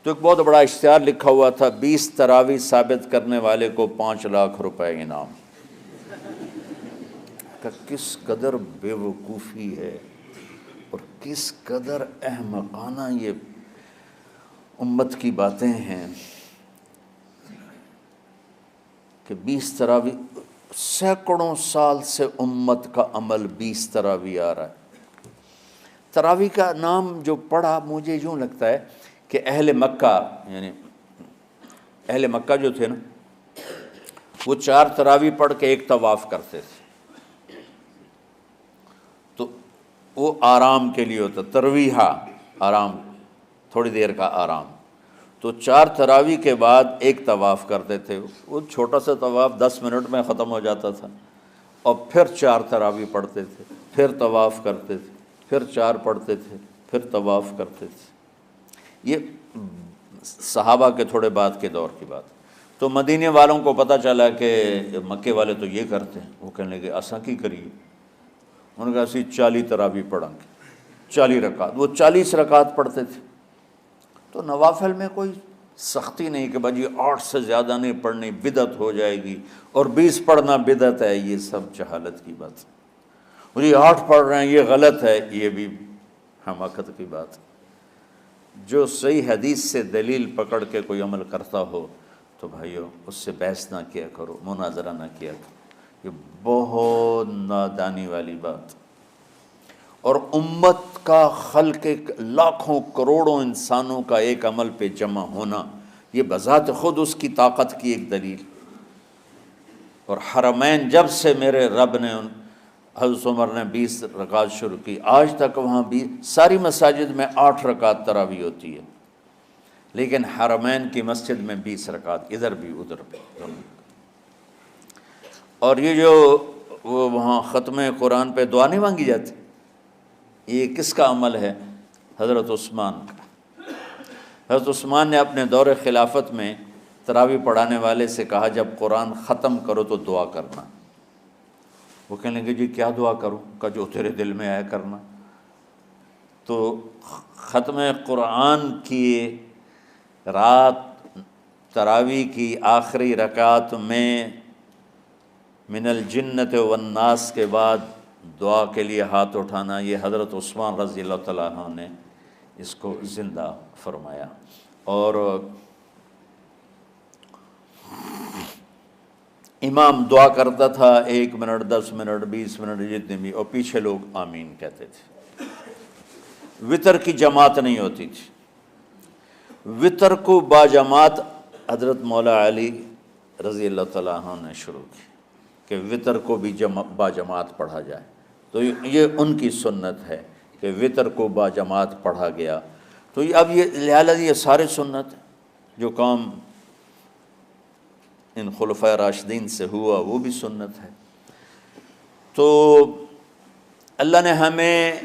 تو ایک بہت بڑا اشتہار لکھا ہوا تھا، 20 تراویح ثابت کرنے والے کو 5 لاکھ روپے انعام۔ کہ کس قدر بے وقوفی ہے اور کس قدر احمقانہ یہ امت کی باتیں ہیں کہ 20 تراویح، سینکڑوں سال سے امت کا عمل 20 تراویح آ رہا ہے۔ تراویح کا نام جو پڑھا مجھے یوں لگتا ہے کہ اہل مکہ، یعنی اہل مکہ جو تھے نا، وہ 4 تراویح پڑھ کے ایک طواف کرتے تھے، تو وہ آرام کے لیے ہوتا، ترویحہ آرام، تھوڑی دیر کا آرام۔ تو 4 تراویح کے بعد ایک طواف کرتے تھے، وہ چھوٹا سا طواف 10 منٹ میں ختم ہو جاتا تھا، اور پھر 4 تراویح پڑھتے تھے، پھر طواف کرتے تھے، پھر 4 پڑھتے تھے، پھر طواف کرتے تھے۔ یہ صحابہ کے تھوڑے بعد کے دور کی بات۔ تو مدینے والوں کو پتہ چلا کہ مکے والے تو یہ کرتے ہیں، وہ کہنے لگے اساں کی کریے؟ انہوں نے کہا اسی 40 تراویح پڑھیں گے، 40 رکعت۔ وہ 40 رکعت پڑھتے تھے۔ تو نوافل میں کوئی سختی نہیں کہ بھائی 8 سے زیادہ نہیں پڑھنی، بدعت ہو جائے گی، اور 20 پڑھنا بدعت ہے، یہ سب جہالت کی بات ہے۔ اور یہ 8 پڑھ رہے ہیں یہ غلط ہے، یہ بھی حماقت کی بات ہے۔ جو صحیح حدیث سے دلیل پکڑ کے کوئی عمل کرتا ہو تو بھائیو اس سے بحث نہ کیا کرو، مناظرہ نہ کیا کرو، یہ بہت نادانی والی بات۔ اور امت کا خلق لاکھوں کروڑوں انسانوں کا ایک عمل پہ جمع ہونا، یہ بذات خود اس کی طاقت کی ایک دلیل۔ اور حرمین جب سے میرے رب نے حضرت عمر نے 20 رکعت شروع کی، آج تک وہاں بھی ساری مساجد میں 8 رکعت تراویح ہوتی ہے، لیکن حرمین کی مسجد میں 20 رکعت، ادھر بھی ادھر بھی۔ اور یہ جو وہ وہاں ختم قرآن پہ دعا نہیں مانگی جاتی، یہ کس کا عمل ہے؟ حضرت عثمان کا۔ حضرت عثمان نے اپنے دور خلافت میں تراویح پڑھانے والے سے کہا جب قرآن ختم کرو تو دعا کرنا۔ وہ کہنے لگے جی کیا دعا کروں؟ کہ جو تیرے دل میں آیا کرنا۔ تو ختم قرآن کی رات تراویح کی آخری رکعت میں من الجنت والناس کے بعد دعا کے لیے ہاتھ اٹھانا، یہ حضرت عثمان رضی اللہ تعالیٰ عنہ نے اس کو زندہ فرمایا۔ اور امام دعا کرتا تھا 1 منٹ 10 منٹ 20 منٹ جتنے بھی، اور پیچھے لوگ آمین کہتے تھے۔ وتر کی جماعت نہیں ہوتی تھی، وتر کو باجماعت حضرت مولا علی رضی اللہ تعالیٰ عنہ نے شروع کی کہ وتر کو بھی باجماعت پڑھا جائے۔ تو یہ ان کی سنت ہے کہ وتر کو باجماعت پڑھا گیا۔ تو اب یہ لہٰذا یہ سارے سنت جو کام ان خلفۂ راشدین سے ہوا وہ بھی سنت ہے۔ تو اللہ نے ہمیں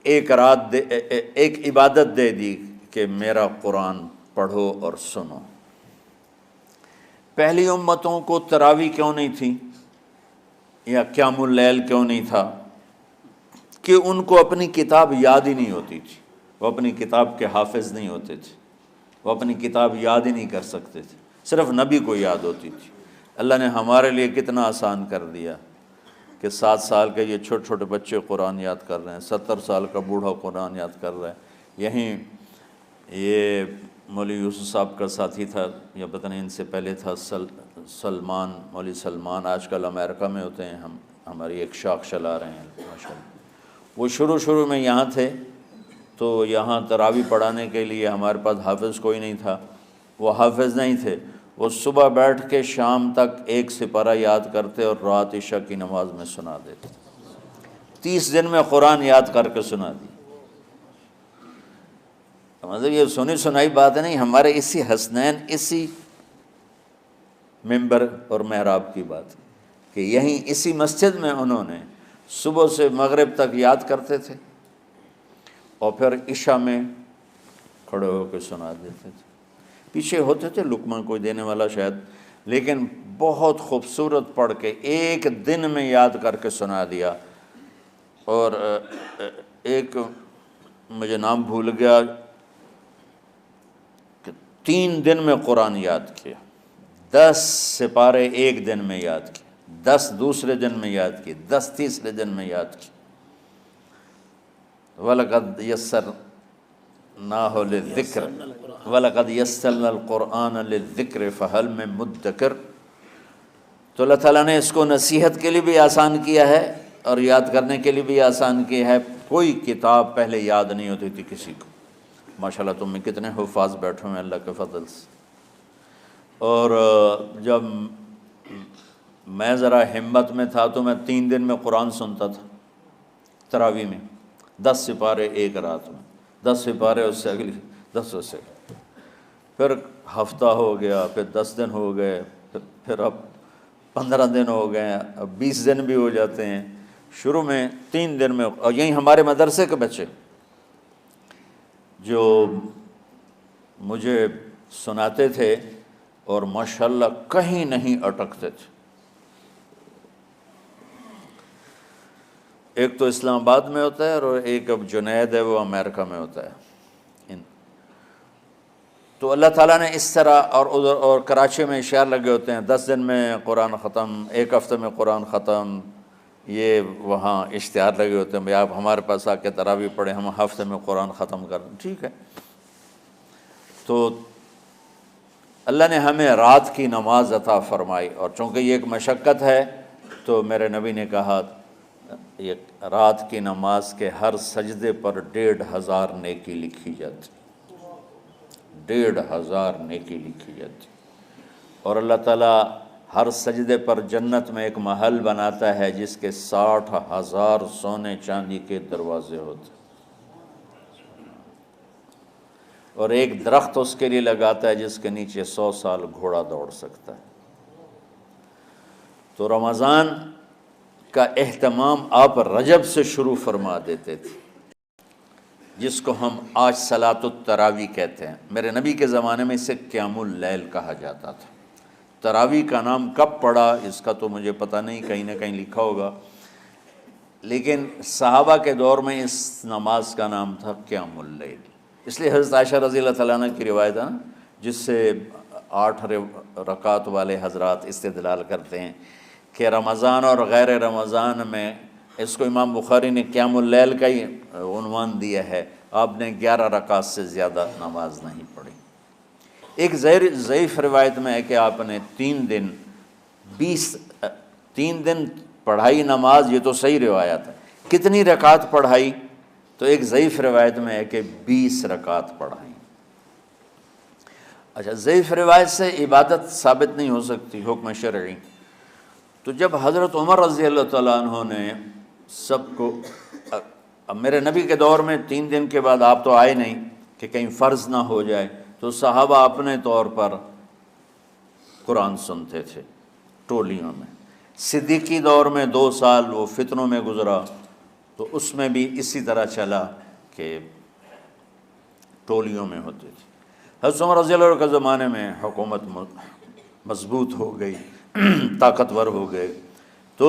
ایک عبادت دے دی کہ میرا قرآن پڑھو اور سنو۔ پہلی امتوں کو تراویح کیوں نہیں تھی یا قیام اللیل کیوں نہیں تھا؟ کہ ان کو اپنی کتاب یاد ہی نہیں ہوتی تھی، وہ اپنی کتاب کے حافظ نہیں ہوتے تھے، وہ اپنی کتاب یاد ہی نہیں کر سکتے تھے، صرف نبی کو یاد ہوتی تھی۔ اللہ نے ہمارے لیے کتنا آسان کر دیا کہ 7 سال کے یہ چھوٹے چھوٹے بچے قرآن یاد کر رہے ہیں، 70 سال کا بوڑھا قرآن یاد کر رہا ہے۔ یہیں یہ مولوی یوسف صاحب کا ساتھی تھا یا پتہ نہیں ان سے پہلے تھا، سلمان، مولوی سلمان، آج کل امریکہ میں ہوتے ہیں، ہماری ایک شاخ چلا رہے ہیں ماشاءاللہ۔ وہ شروع میں یہاں تھے، تو یہاں تراویح پڑھانے کے لیے ہمارے پاس حافظ کوئی نہیں تھا، وہ حافظ نہیں تھے، وہ صبح بیٹھ کے شام تک ایک سپارہ یاد کرتے اور رات عشاء کی نماز میں سنا دیتے۔ 30 دن میں قرآن یاد کر کے سنا دی۔ مطلب یہ سنی سنائی بات نہیں، ہمارے اسی حسنین، اسی ممبر اور محراب کی بات کہ یہیں اسی مسجد میں انہوں نے صبح سے مغرب تک یاد کرتے تھے اور پھر عشاء میں کھڑے ہو کے سنا دیتے تھے۔ پیچھے ہوتے تھے لقمہ کوئی دینے والا شاید، لیکن بہت خوبصورت پڑھ کے ایک دن میں یاد کر کے سنا دیا۔ اور ایک مجھے نام بھول گیا، 3 دن میں قرآن یاد کیا، 10 سپارے ایک دن میں یاد کیے، 10 دوسرے دن میں یاد کیے، 10 تیسرے دن میں یاد کیے۔ وَلَقَدْ يَسَّرْنَاهُ لِلذِّكْرِ وَلَقَدْ يَسَّرْنَا الْقُرْآنَ لِلذِّكْرِ فَهَلْ مِن مُدَّكِرٍ۔ تو اللہ تعالیٰ نے اس کو نصیحت کے لیے بھی آسان کیا ہے اور یاد کرنے کے لیے بھی آسان کیا ہے۔ کوئی کتاب پہلے یاد نہیں ہوتی تھی کسی کو، ماشاءاللہ تم میں کتنے حفاظ بیٹھے ہیں اللہ کے فضل سے۔ اور جب میں ذرا ہمت میں تھا تو میں 3 دن میں قرآن سنتا تھا تراویح میں، 10 سپارے ایک رات میں، 10 سپارے اس سے اگلی 10 اس سے، پھر ہفتہ ہو گیا، پھر 10 دن ہو گئے، پھر اب 15 دن ہو گئے، اب 20 دن بھی ہو جاتے ہیں۔ شروع میں 3 دن میں، اور یہیں ہمارے مدرسے کے بچے جو مجھے سناتے تھے اور ماشاءاللہ کہیں نہیں اٹکتے تھے۔ ایک تو اسلام آباد میں ہوتا ہے اور ایک اب جنید ہے وہ امریکہ میں ہوتا ہے۔ تو اللہ تعالیٰ نے اس طرح، اور ادھر اور کراچی میں اشعار لگے ہوتے ہیں، 10 دن میں قرآن ختم، 1 ہفتے میں قرآن ختم۔ یہ وہاں اشتہار لگے ہوتے ہیں، بھئی آپ ہمارے پاس آ کے تراویح پڑھیں، ہم ہفتے میں قرآن ختم کر دیں۔ ٹھیک ہے، تو اللہ نے ہمیں رات کی نماز عطا فرمائی، اور چونکہ یہ ایک مشقت ہے تو میرے نبی نے کہا یہ رات کی نماز کے ہر سجدے پر 1500 نیکی لکھی جاتی، 1500 نیکی لکھی جاتی۔ اور اللہ تعالیٰ ہر سجدے پر جنت میں ایک محل بناتا ہے جس کے 60,000 سونے چاندی کے دروازے ہوتے ہیں، اور ایک درخت اس کے لیے لگاتا ہے جس کے نیچے 100 سال گھوڑا دوڑ سکتا ہے۔ تو رمضان کا اہتمام آپ رجب سے شروع فرما دیتے تھے، جس کو ہم آج صلاۃ التراویح کہتے ہیں۔ میرے نبی کے زمانے میں اسے قیام اللیل کہا جاتا تھا۔ تراویح کا نام کب پڑا اس کا تو مجھے پتہ نہیں، کہیں نہ کہیں لکھا ہوگا، لیکن صحابہ کے دور میں اس نماز کا نام تھا قیام اللیل۔ اس لیے حضرت عائشہ رضی اللہ تعالیٰ عنہ کی روایت ہے جس سے 8 رکعت والے حضرات استدلال کرتے ہیں کہ رمضان اور غیر رمضان میں، اس کو امام بخاری نے قیام اللیل کا ہی عنوان دیا ہے، آپ نے 11 رکعت سے زیادہ نماز نہیں پڑھی۔ ایک ضعیف روایت میں ہے کہ آپ نے 3 دن پڑھائی نماز، یہ تو صحیح روایت ہے۔ کتنی رکعت پڑھائی؟ تو ایک ضعیف روایت میں ہے کہ 20 رکعت پڑھائی۔ اچھا، ضعیف روایت سے عبادت ثابت نہیں ہو سکتی، حکم شرعی۔ تو جب حضرت عمر رضی اللہ تعالیٰ عنہ نے سب کو، اب میرے نبی کے دور میں 3 دن کے بعد آپ تو آئے نہیں کہ کہیں فرض نہ ہو جائے، تو صحابہ اپنے طور پر قرآن سنتے تھے ٹولیوں میں۔ صدیقی دور میں 2 سال وہ فتنوں میں گزرا، تو اس میں بھی اسی طرح چلا کہ ٹولیوں میں ہوتے تھے۔ حضرت عمر رضی اللہ عنہ کے زمانے میں حکومت مضبوط ہو گئی، طاقتور ہو گئے، تو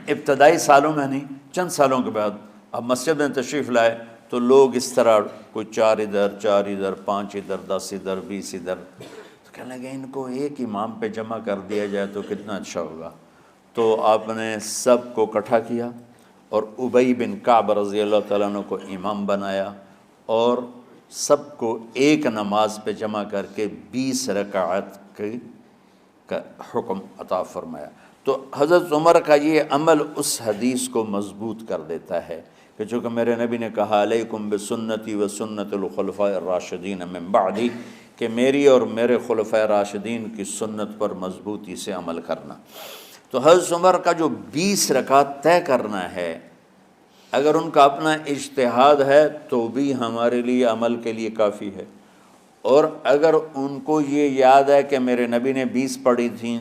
ابتدائی سالوں میں نہیں، چند سالوں کے بعد اب مسجد میں تشریف لائے تو لوگ اس طرح کوئی 4 ادھر 4 ادھر 5 ادھر 10 ادھر 20 ادھر، تو کہنے لگے ان کو ایک امام پہ جمع کر دیا جائے تو کتنا اچھا ہوگا۔ تو آپ نے سب کو اکٹھا کیا اور ابی بن کعب رضی اللہ تعالیٰ عنہ کو امام بنایا، اور سب کو ایک نماز پہ جمع کر کے 20 رکعت کا حکم عطا فرمایا۔ تو حضرت عمر کا یہ عمل اس حدیث کو مضبوط کر دیتا ہے کہ چونکہ میرے نبی نے کہا علیکم بسنتی و سنت الخلفاء الراشدین من بعدی، کہ میری اور میرے خلفاء راشدین کی سنت پر مضبوطی سے عمل کرنا۔ تو حضرت عمر کا جو 20 رکعت طے کرنا ہے، اگر ان کا اپنا اجتہاد ہے تو بھی ہمارے لیے عمل کے لیے کافی ہے، اور اگر ان کو یہ یاد ہے کہ میرے نبی نے 20 پڑھی تھیں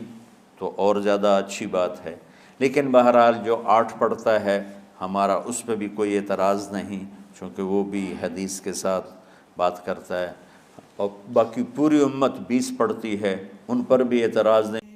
تو اور زیادہ اچھی بات ہے۔ لیکن بہرحال جو 8 پڑھتا ہے ہمارا اس پہ بھی کوئی اعتراض نہیں، چونکہ وہ بھی حدیث کے ساتھ بات کرتا ہے، اور باقی پوری امت 20 پڑھتی ہے ان پر بھی اعتراض نہیں۔